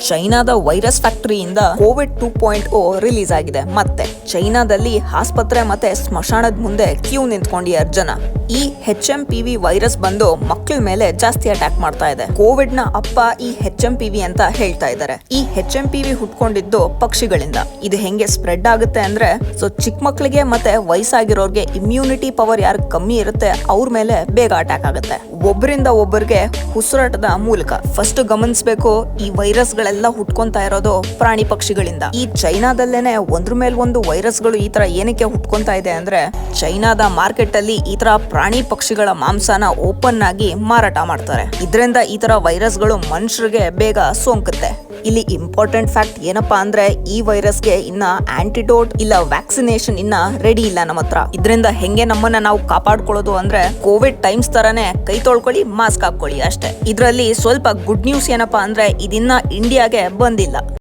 ಚೈನಾದ virus ಫ್ಯಾಕ್ಟರಿಯಿಂದ Covid 2.0 release ಆಗಿದೆ. ಮತ್ತೆ ಚೈನಾದಲ್ಲಿ ಆಸ್ಪತ್ರೆ ಮತ್ತೆ ಸ್ಮಶಾನದ ಮುಂದೆ ಕ್ಯೂ ನಿಂತ್ಕೊಂಡಿದ್ದಾರೆ ಜನ. ಈ HMPV ವೈರಸ್ ಬಂದು ಮಕ್ಕಳ ಮೇಲೆ ಜಾಸ್ತಿ ಅಟ್ಯಾಕ್ ಮಾಡ್ತಾ ಇದೆ. ಕೋವಿಡ್ ನ ಅಪ್ಪ ಈ HMPV ಅಂತ ಹೇಳ್ತಾ ಇದ್ದಾರೆ. ಈ HMPV ಹುಟ್ಕೊಂಡಿದ್ದು ಪಕ್ಷಿಗಳಿಂದ. ಇದು ಹೆಂಗೆ ಸ್ಪ್ರೆಡ್ ಆಗುತ್ತೆ ಅಂದ್ರೆ ಚಿಕ್ಕ ಮಕ್ಕಳಿಗೆ ಮತ್ತೆ ವಯಸ್ಸಾಗಿರೋರ್ಗೆ ಇಮ್ಯುನಿಟಿ ಪವರ್ ಯಾರು ಕಮ್ಮಿ ಇರುತ್ತೆ ಅವ್ರ ಮೇಲೆ ಬೇಗ ಅಟ್ಯಾಕ್ ಆಗುತ್ತೆ. ಒಬ್ಬರಿಂದ ಒಬ್ಬರಿಗೆ ಉಸಿರಾಟದ ಮೂಲಕ. ಫಸ್ಟ್ ಗಮನಿಸಬೇಕು, ಈ ವೈರಸ್ ಗಳೆಲ್ಲ ಹುಟ್ಕೊಂತಾ ಇರೋದು ಪ್ರಾಣಿ ಪಕ್ಷಿಗಳಿಂದ. ಈ ಚೈನಾದಲ್ಲೇನೆ ಒಂದ್ರ ಮೇಲೆ ಒಂದು ವೈರಸ್ ಗಳು ಈ ತರ ಏನಕ್ಕೆ ಹುಟ್ಕೊಂತಾ ಇದೆ ಅಂದ್ರೆ ಚೈನಾದ ಮಾರ್ಕೆಟ್ ಅಲ್ಲಿ ಈ ತರ ಪ್ರಾಣಿ ಪಕ್ಷಿಗಳ ಮಾಂಸನ ಓಪನ್ ಆಗಿ ಮಾರಾಟ ಮಾಡ್ತಾರೆ. ಇದರಿಂದ ಈ ತರ ವೈರಸ್ ಗಳು ಮನುಷ್ಯರಿಗೆ ಬೇಗ ಸೋಂಕುತ್ತೆ. ಇಲ್ಲಿ ಇಂಪಾರ್ಟೆಂಟ್ ಫ್ಯಾಕ್ಟ್ ಏನಪ್ಪಾ ಅಂದ್ರೆ ಈ ವೈರಸ್ಗೆ ಇನ್ನ ಆಂಟಿಡೋಟ್ ಇಲ್ಲ ವ್ಯಾಕ್ಸಿನೇಷನ್ ಇನ್ನ ರೆಡಿ ಇಲ್ಲ ನಮ್ಮ ಹತ್ರ. ಇದರಿಂದ ಹೆಂಗೆ ನಮ್ಮನ್ನ ನಾವು ಕಾಪಾಡ್ಕೊಳ್ಳೋದು ಅಂದ್ರೆ ಕೋವಿಡ್ ಟೈಮ್ಸ್ ತರಾನೇ ಕೈ ತೊಳ್ಕೊಳ್ಳಿ, ಮಾಸ್ಕ್ ಹಾಕೊಳ್ಳಿ ಅಷ್ಟೇ. ಇದರಲ್ಲಿ ಸ್ವಲ್ಪ ಗುಡ್ ನ್ಯೂಸ್ ಏನಪ್ಪಾ ಅಂದ್ರೆ ಇದಿನ್ನ ಇಂಡಿಯಾಗೆ ಬಂದಿಲ್ಲ.